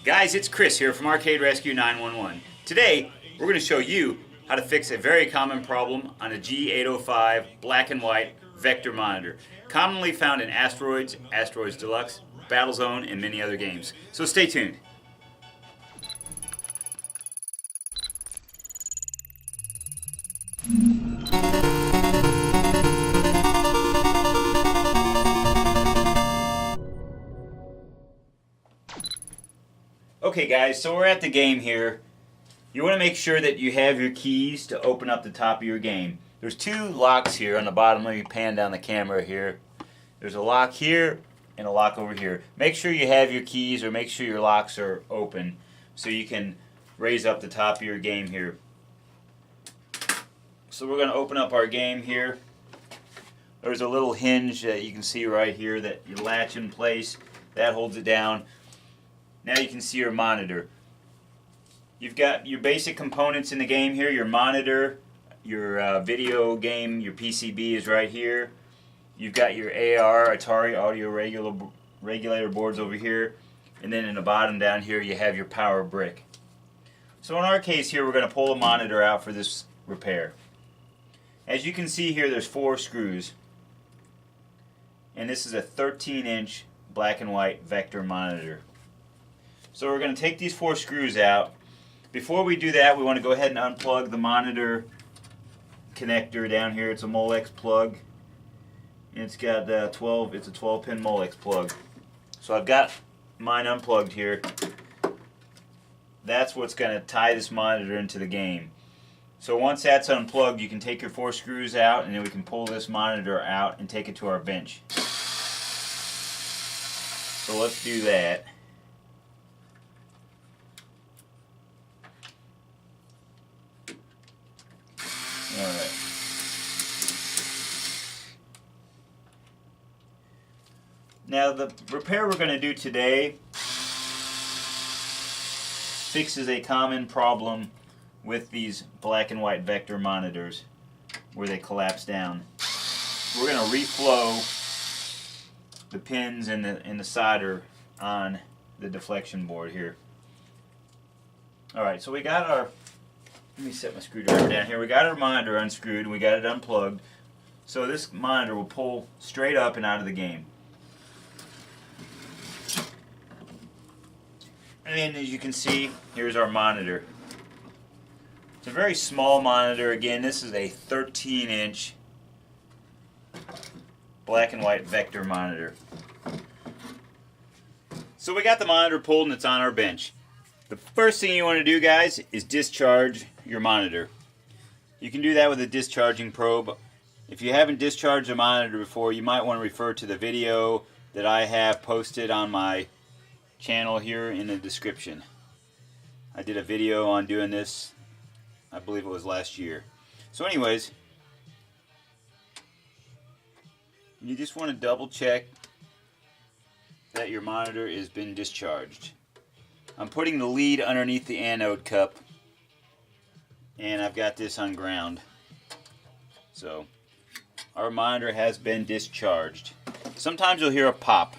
Guys, it's Chris here from Arcade Rescue 911. Today, we're going to show you how to fix a very common problem on a G805 black and white vector monitor, commonly found in Asteroids, Asteroids Deluxe, BATTLEZONE, and many other games. So stay tuned. Okay guys, so we're at the game here. You want to make sure that you have your keys to open up the top of your game. There's two locks here on the bottom. Let me pan down the camera here. There's a lock here and a lock over here. Make sure you have your keys, or make sure your locks are open so you can raise up the top of your game here. So we're going to open up our game here. There's a little hinge that you can see right here that you latch in place. That holds it down. Now you can see your monitor. You've got your basic components in the game here. Your monitor, your video game, your PCB is right here. You've got your AR, Atari Audio Regulator boards over here. And then in the bottom down here you have your power brick. So in our case here, we're going to pull the monitor out for this repair. As you can see here, there's 4 screws. And this is a 13-inch black and white vector monitor. So we're going to take these 4 screws out. Before we do that, we want to go ahead and unplug the monitor connector down here. It's a Molex plug. And it's got it's a 12-pin Molex plug. So I've got mine unplugged here. That's what's going to tie this monitor into the game. So once that's unplugged, you can take your 4 screws out, and then we can pull this monitor out and take it to our bench. So let's do that. Alright. Now the repair we're going to do today fixes a common problem with these black and white vector monitors where they collapse down. We're going to reflow the pins and the solder on the deflection board here. Alright, so we got our, let me set my screwdriver down here. We got our monitor unscrewed and we got it unplugged. So this monitor will pull straight up and out of the game. And as you can see, here's our monitor. It's a very small monitor. Again, this is a 13-inch black and white vector monitor. So we got the monitor pulled and it's on our bench. The first thing you want to do, guys, is discharge your monitor. You can do that with a discharging probe. If you haven't discharged a monitor before, you might want to refer to the video that I have posted on my channel here in the description. I did a video on doing this, I believe it was last year. So anyways, you just want to double check that your monitor has been discharged. I'm putting the lead underneath the anode cup, and I've got this on ground. So our monitor has been discharged. Sometimes you'll hear a pop.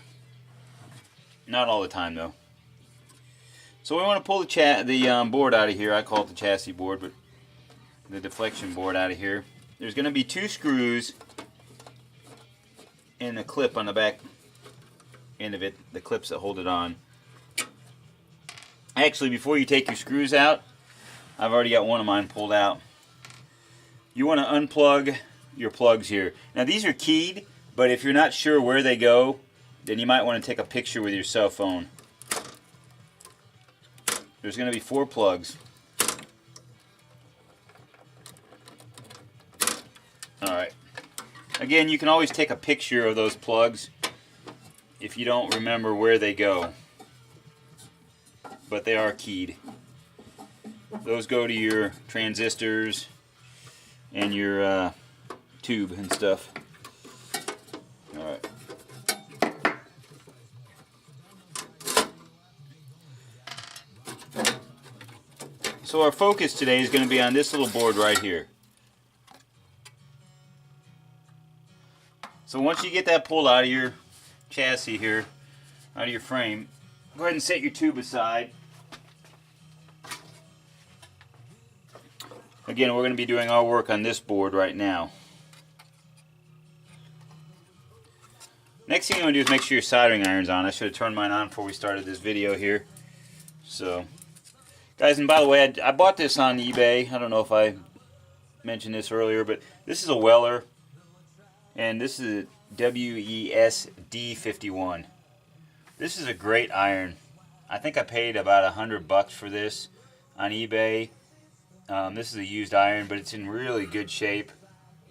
Not all the time though. So we want to pull the board out of here. I call it the chassis board, but the deflection board out of here. There's going to be 2 screws and a clip on the back end of it, the clips that hold it on. Actually, before you take your screws out, I've already got one of mine pulled out. You want to unplug your plugs here. Now these are keyed, but if you're not sure where they go, then you might want to take a picture with your cell phone. There's going to be 4 plugs. Alright. Again, you can always take a picture of those plugs if you don't remember where they go. But they are keyed. Those go to your transistors and your tube and stuff. Alright. So our focus today is going to be on this little board right here. So once you get that pulled out of your chassis here, out of your frame, go ahead and set your tube aside. Again, we're going to be doing our work on this board right now. Next thing you want to do is make sure your soldering iron's on. I should have turned mine on before we started this video here. So, guys, and by the way, I bought this on eBay. I don't know if I mentioned this earlier, but this is a Weller, and this is a WESD51. This is a great iron. I think I paid about $100 for this on eBay. This is a used iron, but it's in really good shape,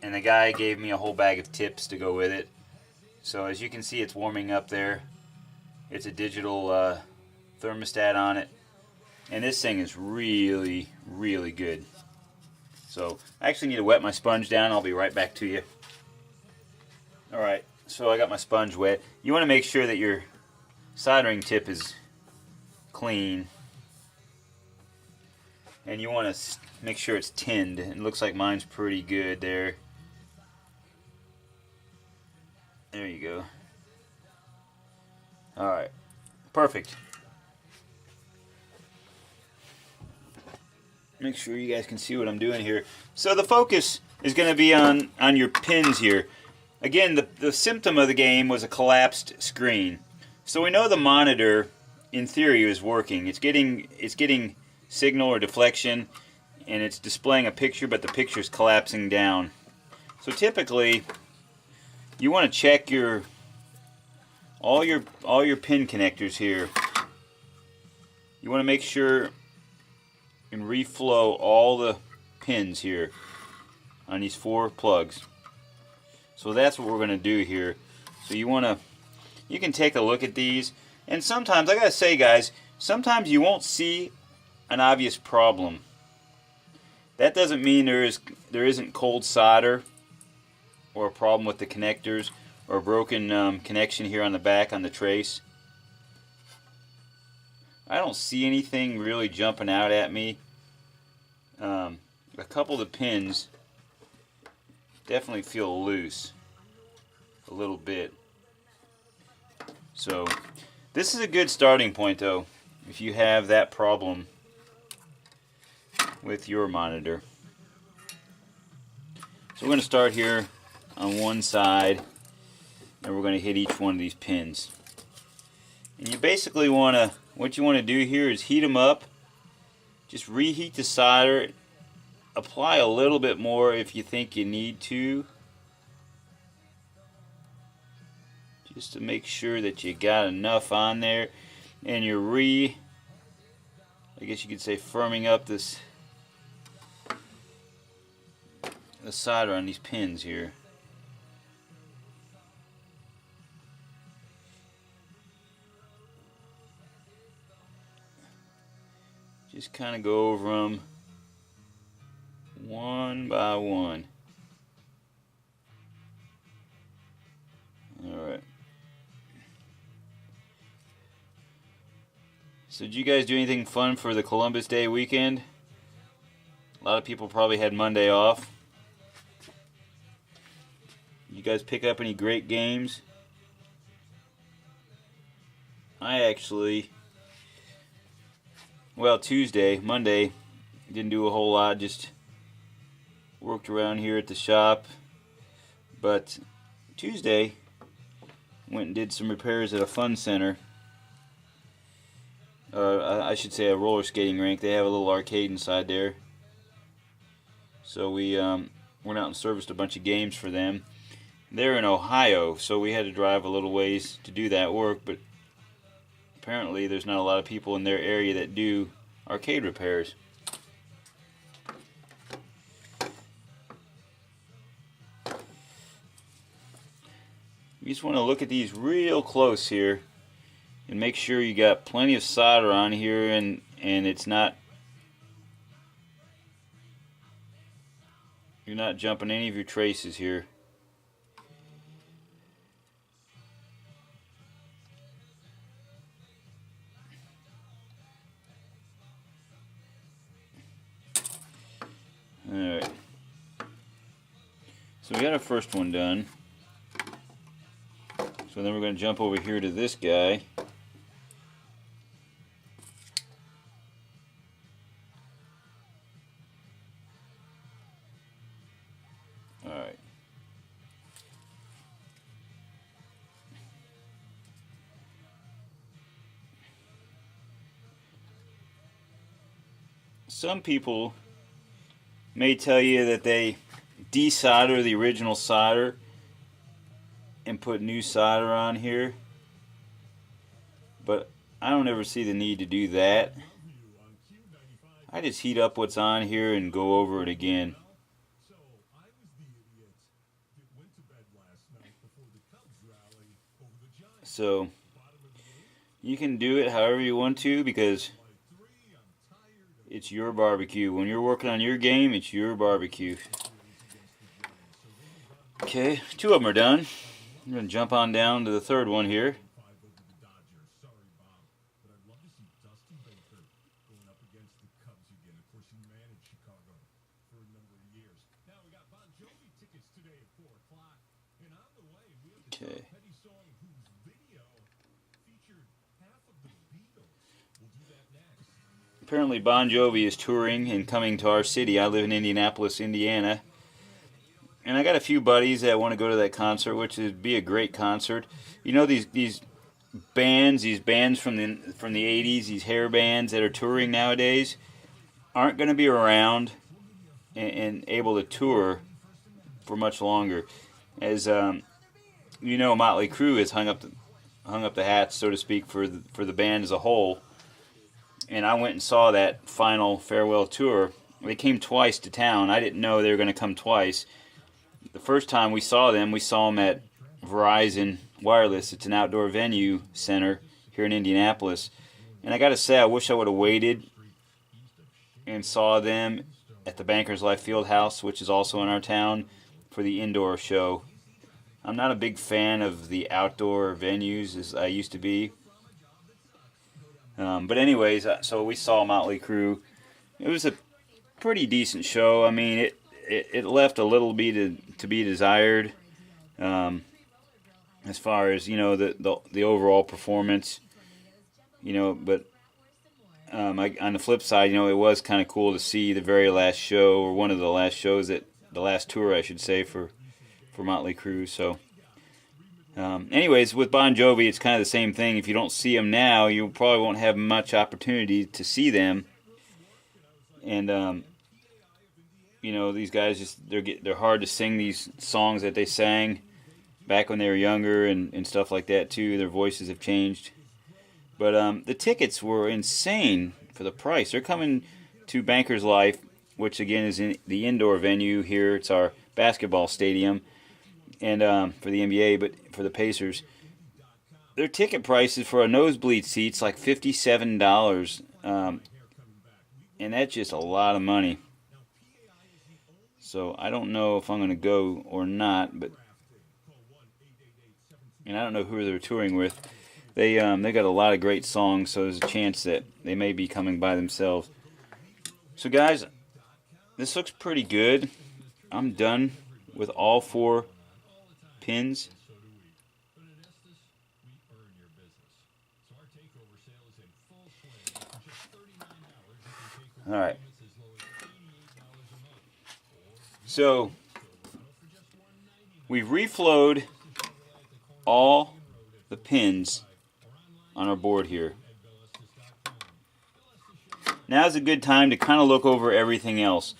and the guy gave me a whole bag of tips to go with it. So as you can see, it's warming up there. It's a digital thermostat on it, and this thing is really, really good. So I actually need to wet my sponge down. I'll be right back to you. Alright, so I got my sponge wet. You want to make sure that your soldering tip is clean, and you want to make sure it's tinned. It looks like mine's pretty good there. There you go. Alright, perfect. Make sure you guys can see what I'm doing here. So the focus is going to be on your pins here. Again, the symptom of the game was a collapsed screen. So we know the monitor, in theory, is working. It's getting signal or deflection, and it's displaying a picture, but the picture is collapsing down. So typically, you want to check all your pin connectors here. You want to make sure and reflow all the pins here on these 4 plugs. So that's what we're going to do here. So you can take a look at these, and sometimes, I gotta say, guys, sometimes you won't see an obvious problem. That doesn't mean there isn't cold solder or a problem with the connectors or a broken connection here on the back on the trace. I don't see anything really jumping out at me. A couple of the pins definitely feel loose a little bit. So this is a good starting point, though, if you have that problem with your monitor. So we're going to start here on one side, and we're going to hit each one of these pins. And you basically what you want to do here is heat them up. Just reheat the solder. Apply a little bit more if you think you need to, just to make sure that you got enough on there, and you're I guess you could say, firming up the solder on these pins here. Just kind of go over them one by one. Alright. So did you guys do anything fun for the Columbus Day weekend? A lot of people probably had Monday off. You guys pick up any great games? I actually, well, Monday, didn't do a whole lot, just worked around here at the shop. But Tuesday, went and did some repairs at a fun center. I should say a roller skating rink. They have a little arcade inside there. So we went out and serviced a bunch of games for them. They're in Ohio, so we had to drive a little ways to do that work, but apparently there's not a lot of people in their area that do arcade repairs. You just want to look at these real close here and make sure you got plenty of solder on here, and it's not, you're not jumping any of your traces here. Alright, so we got our first one done. So then we're going to jump over here to this guy. some people may tell you that they desolder the original solder and put new solder on here, but I don't ever see the need to do that. I just heat up what's on here and go over it again. So you can do it however you want to, because it's your barbecue. When you're working on your game, it's your barbecue. Okay, 2 of them are done. I'm going to jump on down to the 3rd one here. Okay. Apparently Bon Jovi is touring and coming to our city. I live in Indianapolis, Indiana. And I got a few buddies that want to go to that concert, which would be a great concert. You know, these bands from the 80s, these hair bands that are touring nowadays, aren't going to be around and able to tour for much longer. As you know, Motley Crue has hung up the hats, so to speak, for the band as a whole. And I went and saw that final farewell tour. They came twice to town. I didn't know they were going to come twice. The first time we saw them at Verizon Wireless. It's an outdoor venue center here in Indianapolis. And I got to say, I wish I would have waited and saw them at the Bankers Life Fieldhouse, which is also in our town, for the indoor show. I'm not a big fan of the outdoor venues as I used to be. But anyways, so we saw Motley Crue. It was a pretty decent show. I mean, it left a little bit to be desired, as far as, you know, the overall performance. You know, but on the flip side, you know, it was kind of cool to see the very last show, or one of the last shows, the last tour, I should say, for Motley Crue. So. Anyways, with Bon Jovi, it's kind of the same thing. If you don't see them now, you probably won't have much opportunity to see them. And you know, these guys they're hard to sing these songs that they sang back when they were younger and stuff like that too. Their voices have changed. But the tickets were insane for the price. They're coming to Bankers Life, which again is in the indoor venue here. It's our basketball stadium. And for the NBA, but for the Pacers, their ticket prices for a nosebleed seat's like $57, and that's just a lot of money. So I don't know if I'm going to go or not, and I don't know who they're touring with. They got a lot of great songs, so there's a chance that they may be coming by themselves. So guys, this looks pretty good. I'm done with all 4 pins. Alright. So we've reflowed all the pins on our board here. Now's a good time to kind of look over everything else.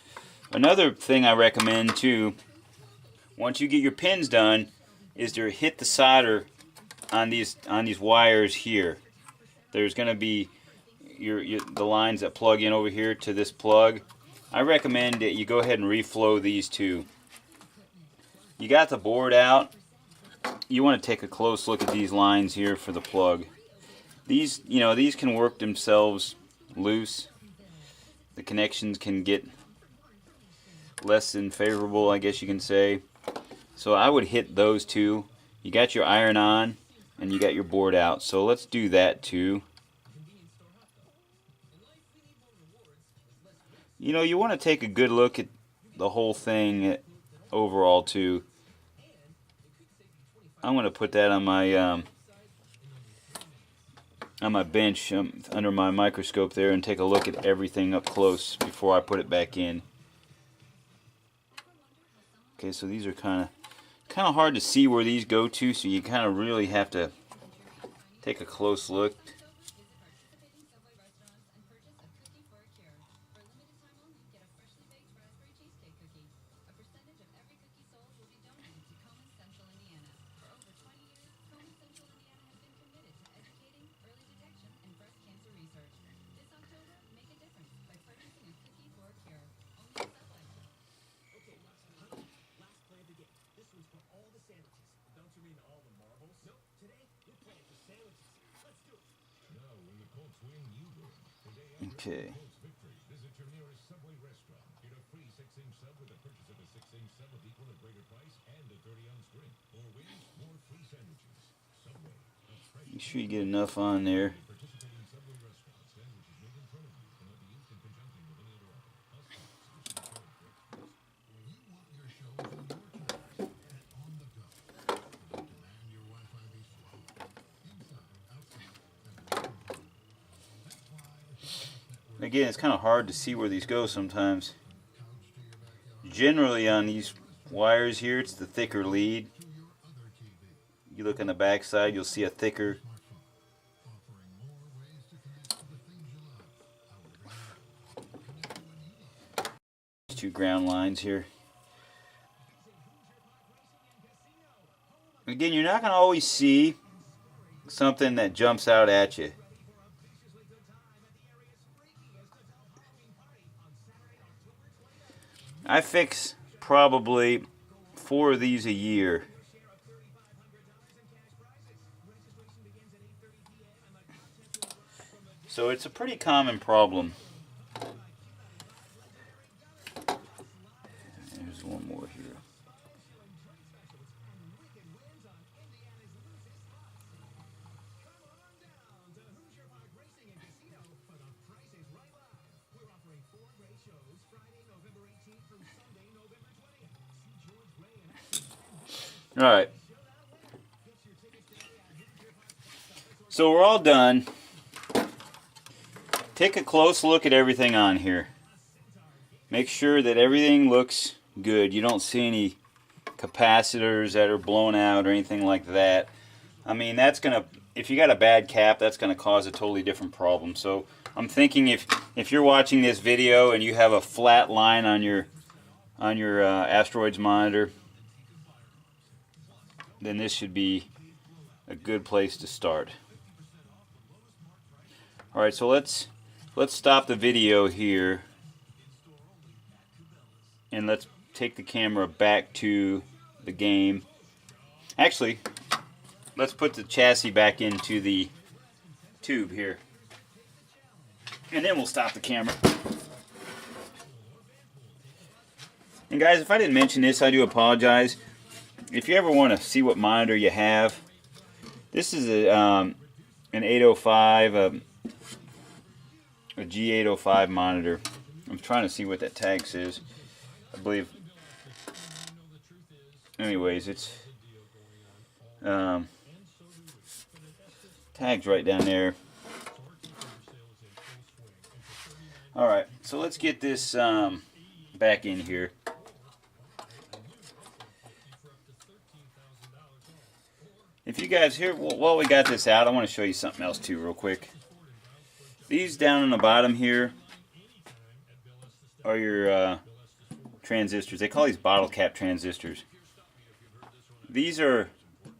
Another thing I recommend too, once you get your pins done, is to hit the solder on these wires here. There's going to be the lines that plug in over here to this plug. I recommend that you go ahead and reflow these two. You got the board out. You want to take a close look at these lines here for the plug. These can work themselves loose. The connections can get less than favorable, I guess you can say. So I would hit those two. You got your iron on and you got your board out. So let's do that too. You know, you want to take a good look at the whole thing overall too. I'm going to put that on my bench under my microscope there and take a look at everything up close before I put it back in. Okay, so these are kind of hard to see where these go to, so you kind of really have to take a close look. Okay. Make sure you get enough on there. Again, it's kind of hard to see where these go sometimes. Generally on these wires here, it's the thicker lead. You look on the back side, you'll see a thicker two ground lines here. Again, you're not going to always see something that jumps out at you. I fix probably 4 of these a year. So it's a pretty common problem. There's one more here. All right. So we're all done. Take a close look at everything on here. Make sure that everything looks good. You don't see any capacitors that are blown out or anything like that. I mean, that's gonna, if you got a bad cap, that's gonna cause a totally different problem. So I'm thinking if you're watching this video and you have a flat line on your Asteroids monitor, then this should be a good place to start. Alright, so let's stop the video here and let's take the camera back to the game. Actually, let's put the chassis back into the tube here, and then we'll stop the camera. And guys, if I didn't mention this, I do apologize. If you ever want to see what monitor you have, this is an 805, a G805 monitor. I'm trying to see what that tag says. I believe. Anyways, it's tags right down there. All right, so let's get this back in here. If you guys here, while we got this out, I want to show you something else too real quick. These down on the bottom here are your transistors. They call these bottle cap transistors. These are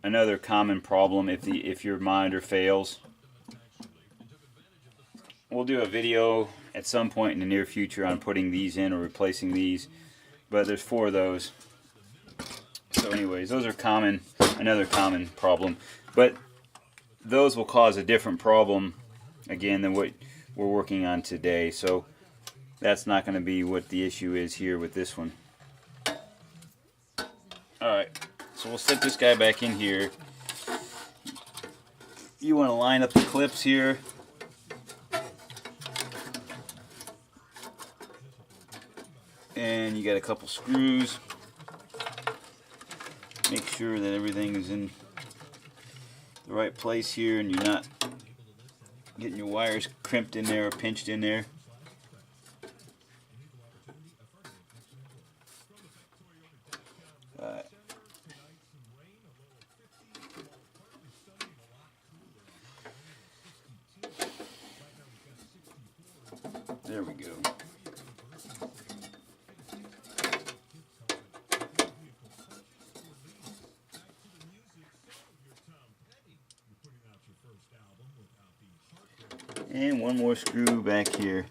another common problem if your monitor fails. We'll do a video at some point in the near future on putting these in or replacing these, but there's 4 of those. So anyways, those are common, another common problem, but those will cause a different problem again than what we're working on today. So that's not going to be what the issue is here with this one. Alright, so we'll set this guy back in here. You want to line up the clips here. And you got a couple screws. Make sure that everything is in the right place here and you're not getting your wires crimped in there or pinched in there. There we go. And one more screw back here.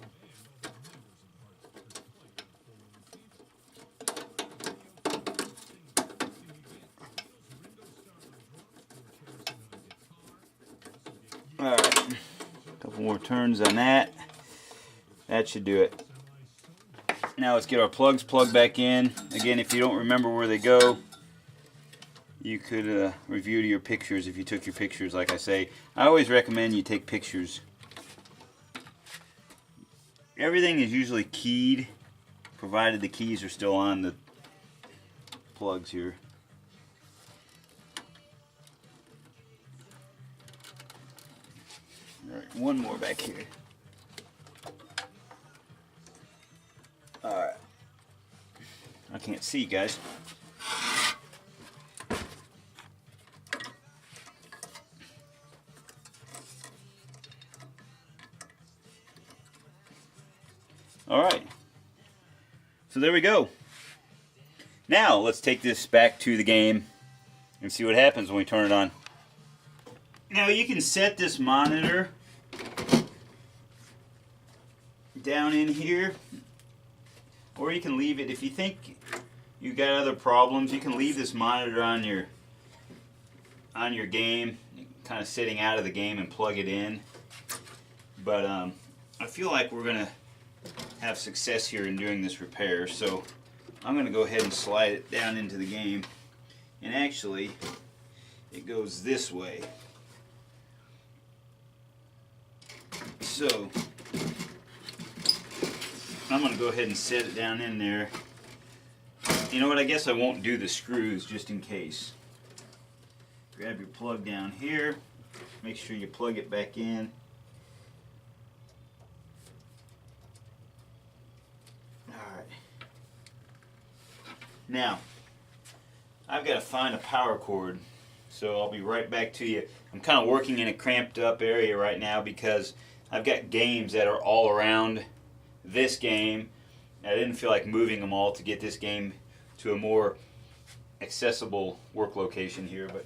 Alright, Couple more turns on that. That should do it. Now let's get our plugs plugged back in. Again, if you don't remember where they go, you could review your pictures if you took your pictures, like I say. I always recommend you take pictures. Everything is usually keyed, provided the keys are still on the plugs here. Alright, one more back here. Alright. I can't see, guys. Alright. So there we go. Now let's take this back to the game and see what happens when we turn it on. Now you can set this monitor down in here, or you can leave it. If you think you got other problems, you can leave this monitor on your game, kind of sitting out of the game, and plug it in. But I feel like we're gonna have success here in doing this repair, so I'm gonna go ahead and slide it down into the game. And actually, it goes this way. So I'm going to go ahead and set it down in there. You know what, I guess I won't do the screws just in case. Grab your plug down here. Make sure you plug it back in. Alright. Now, I've got to find a power cord. So I'll be right back to you. I'm kind of working in a cramped up area right now because I've got games that are all around this game. I didn't feel like moving them all to get this game to a more accessible work location here. But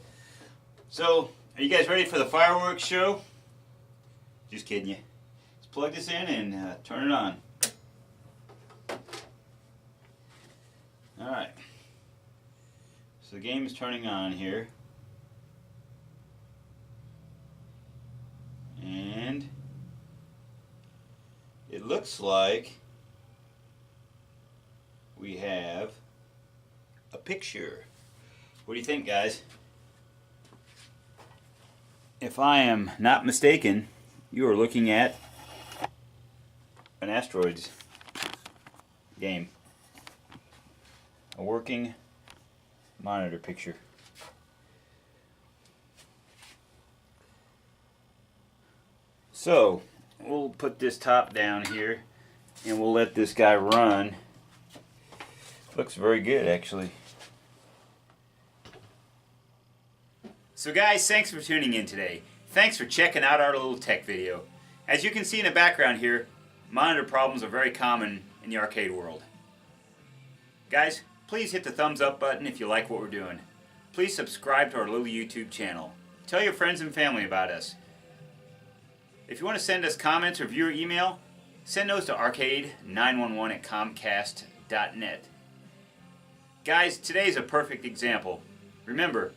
so, are you guys ready for the fireworks show? Just kidding you. Let's plug this in and turn it on. Alright. So the game is turning on here. And it looks like we have a picture. What do you think, guys? If I am not mistaken, you are looking at an Asteroids game. A working monitor picture. So, we'll put this top down here and we'll let this guy run. Looks very good, actually. So guys, thanks for tuning in today. Thanks for checking out our little tech video. As you can see in the background here, monitor problems are very common in the arcade world. Guys, please hit the thumbs up button if you like what we're doing. Please subscribe to our little YouTube channel. Tell your friends and family about us. If you want to send us comments or viewer email, send those to arcade911@comcast.net. Guys, today's a perfect example. Remember,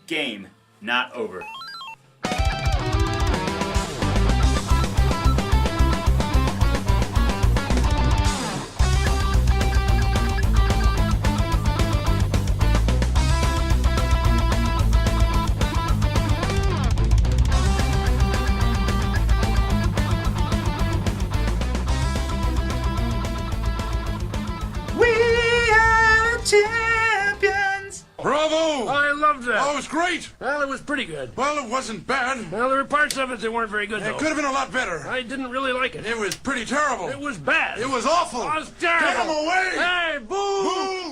game not over. Champions! Bravo! I loved that. Oh, it was great. Well, it was pretty good. Well, it wasn't bad. Well, there were parts of it that weren't very good, though. It could have been a lot better. I didn't really like it. It was pretty terrible. It was bad. It was awful. It was terrible. Get him away! Hey, boo! Boo!